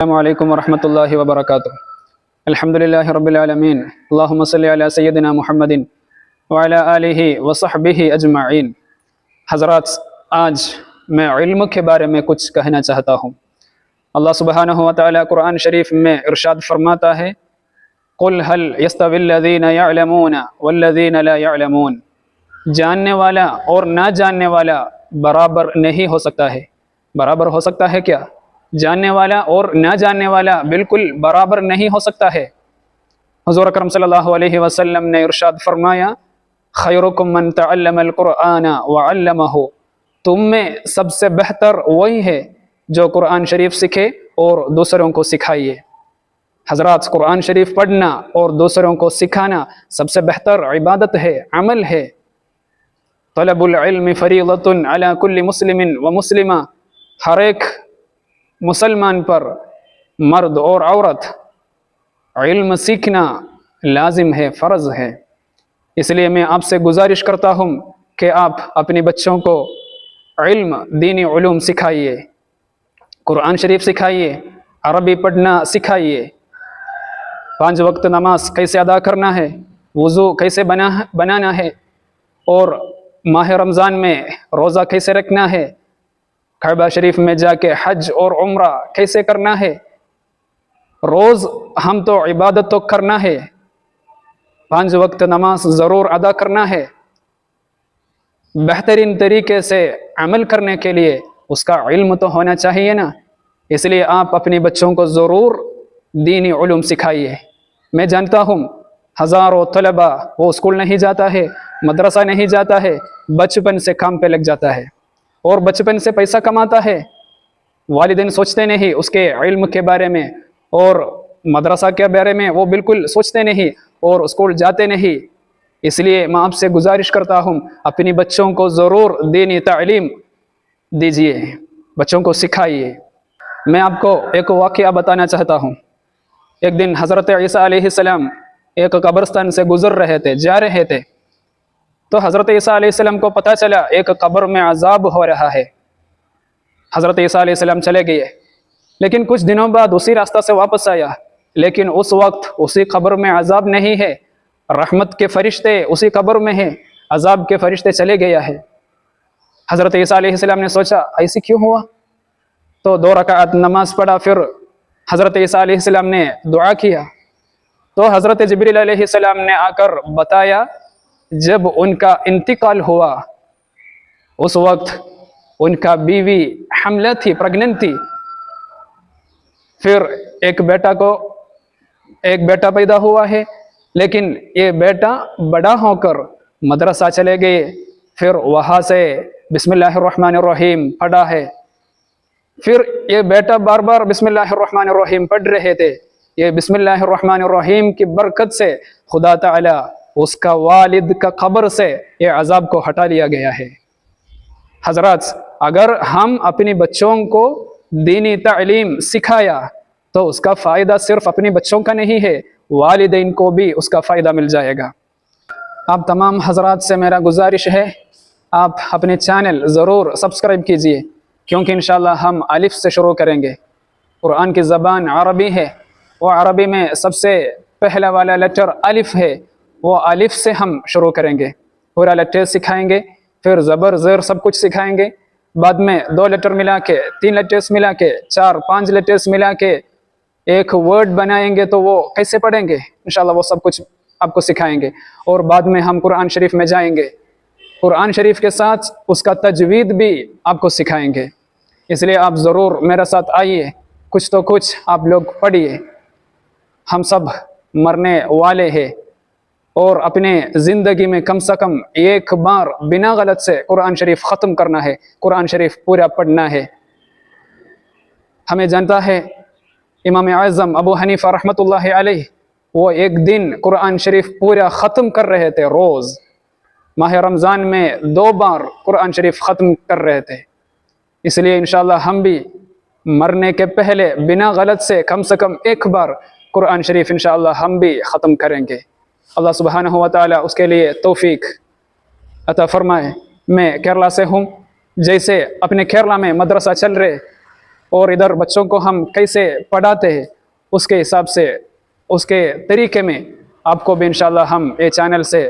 अस्सलामुअलैकुम वरहमतुल्लाहि वबरकातुहू। अल्हम्दुलिल्लाहि रब्बिल आलमीन। अल्लाहुम्मा सल्लि अला सय्यदिना मुहम्मदिन व अला आलिहि व सहबिहि अजमाइन। हज़रात, आज मैं इल्म के बारे में कुछ कहना चाहता हूँ। अल्लाह सुब्हानहु व तआला कुरान शरीफ में इरशाद फरमाता है, कुल हल यस्तविल्लज़ीना यअलमूना वल्लज़ीना ला यअलमून। जानने वाला और ना जानने वाला बराबर नहीं हो सकता है। बराबर हो सकता है क्या? जानने वाला और ना जानने वाला बिल्कुल बराबर नहीं हो सकता है। हुज़ूर अकरम सल्लल्लाहु अलैहि वसल्लम ने इरशाद फरमाया, खैरुकुम मन तअल्लमल कुरआन व अल्लमहु। तुम में सबसे बेहतर वही है जो कुरान शरीफ सीखे और दूसरों को सिखाइए। हज़रात, कुरान शरीफ पढ़ना और दूसरों को सिखाना सबसे बेहतर इबादत है, अमल है। तलबुल इल्म फरीदतुन अला कुल्ली मुस्लिमिन व मुस्लिमा। हर एक मुसलमान पर, मर्द और औरत, इल्म सीखना लाजिम है, फ़र्ज़ है। इसलिए मैं आपसे गुजारिश करता हूँ कि आप अपने बच्चों को इल्म, दीनी उलूम सिखाइए, कुरान शरीफ सिखाइए, अरबी पढ़ना सिखाइए, 5 वक्त नमाज कैसे अदा करना है, वज़ू कैसे बनाना है, और माह रमज़ान में रोज़ा कैसे रखना है, काबा शरीफ में जाके हज और उम्रा कैसे करना है। रोज़ हम तो इबादत तो करना है, 5 वक्त नमाज ज़रूर अदा करना है। बेहतरीन तरीके से अमल करने के लिए उसका इल्म तो होना चाहिए ना। इसलिए आप अपने बच्चों को ज़रूर दीनी उलूम सिखाइए। मैं जानता हूँ हज़ारों तलबा वो स्कूल नहीं जाता है, मदरसा नहीं जाता है, बचपन से काम पे लग जाता है और बचपन से पैसा कमाता है। वालिदैन सोचते नहीं उसके इल्म के बारे में और मदरसा के बारे में, वो बिल्कुल सोचते नहीं और स्कूल जाते नहीं। इसलिए मैं आपसे गुजारिश करता हूँ, अपनी बच्चों को ज़रूर दीनी तालीम दीजिए, बच्चों को सिखाइए। मैं आपको एक वाक़या बताना चाहता हूँ। एक दिन हज़रत ईसा अलैहिस्सलाम एक कब्रिस्तान से गुज़र रहे थे, जा रहे थे, तो हज़रत ईसा अलैहिस्सलाम को पता चला एक कब्र में अज़ाब हो रहा है। हज़रत ईसा अलैहिस्सलाम चले गए, लेकिन कुछ दिनों बाद उसी रास्ता से वापस आया, लेकिन उस वक्त उसी कब्र में अज़ाब नहीं है, रहमत के फरिश्ते उसी कब्र में हैं, अज़ाब के फरिश्ते चले गया है। हज़रत ईसा अलैहिस्सलाम ने सोचा ऐसे क्यों हुआ, तो 2 रकात नमाज पढ़ा। फिर हज़रत ईसा अलैहिस्सलाम ने दुआ किया, तो हज़रत जिब्रील अलैहिस्सलाम ने आकर बताया, जब उनका इंतकाल हुआ उस वक्त उनका बीवी हमला थी, प्रेग्नेंट थी। फिर एक बेटा पैदा हुआ है, लेकिन ये बेटा बड़ा होकर मदरसा चले गए, फिर वहाँ से बिस्मिल्लाहिर्रहमानिर्रहीम पढ़ा है। फिर ये बेटा बार बार बिस्मिल्लाहिर्रहमानिर्रहीम पढ़ रहे थे। ये बिस्मिल्लाहिर्रहमानिर्रहीम की बरकत से खुदा ताला उसका वालिद का कब्र से ये अज़ाब को हटा लिया गया है। हज़रात, अगर हम अपने बच्चों को दीनी तालीम सिखाया तो उसका फ़ायदा सिर्फ अपने बच्चों का नहीं है, वालिदैन को भी उसका फ़ायदा मिल जाएगा। आप तमाम हज़रात से मेरा गुजारिश है, आप अपने चैनल ज़रूर सब्सक्राइब कीजिए, क्योंकि इंशाअल्लाह हम अलिफ से शुरू करेंगे। कुरान की ज़बान अरबी है, वो अरबी में सबसे पहला वाला लेटर अलिफ है, वो अलिफ से हम शुरू करेंगे। पूरा लेटर सिखाएंगे, फिर ज़बर ज़ेर सब कुछ सिखाएंगे। बाद में 2 लेटर मिला के, 3 लेटर्स मिला के, 4-5 लेटर्स मिला के एक वर्ड बनाएंगे, तो वो कैसे पढ़ेंगे इंशाअल्लाह वो सब कुछ आपको सिखाएंगे। और बाद में हम कुरान शरीफ में जाएंगे, कुरान शरीफ के साथ उसका तजवीद भी आपको सिखाएंगे। इसलिए आप ज़रूर मेरे साथ आइए, कुछ तो कुछ आप लोग पढ़िए। हम सब मरने वाले हैं और अपने ज़िंदगी में कम से कम एक बार बिना गलत से कुरान शरीफ ख़त्म करना है, कुरान शरीफ पूरा पढ़ना है। हमें जानता है इमाम आज़म अबू हनीफ़ा रहमतुल्लाहि अलैह, वो एक दिन कुरान शरीफ पूरा ख़त्म कर रहे थे। रोज़ माह रमज़ान में 2 बार कुरान शरीफ ख़त्म कर रहे थे। इसलिए इंशाअल्लाह हम भी मरने के पहले बिना गलत से कम एक बार कुरान शरीफ इंशाअल्लाह हम भी ख़त्म करेंगे। अल्लाह सुब्हानहु व तआला उसके लिए तौफीक अता फरमाए। मैं केरला से हूँ, जैसे अपने केरला में मदरसा चल रहे, और इधर बच्चों को हम कैसे पढ़ाते हैं उसके हिसाब से, उसके तरीके में आपको भी इंशाल्लाह हम ये चैनल से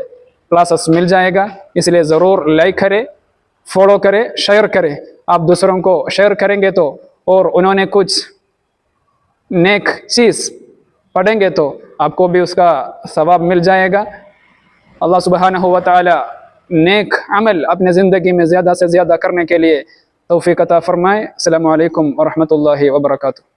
क्लासेस मिल जाएगा। इसलिए ज़रूर लाइक करें, फॉलो करें, शेयर करें। आप दूसरों को शेयर करेंगे तो और उन्होंने कुछ नेक चीज़ पढ़ेंगे तो आपको भी उसका सवाब मिल जाएगा। अल्लाह सुब्हानहू व तआला नेक अमल अपने ज़िंदगी में ज़्यादा से ज़्यादा करने के लिए तौफीक अता फरमाए। अस्सलामु अलैकुम व रहमतुल्लाहि व बरकातुहू।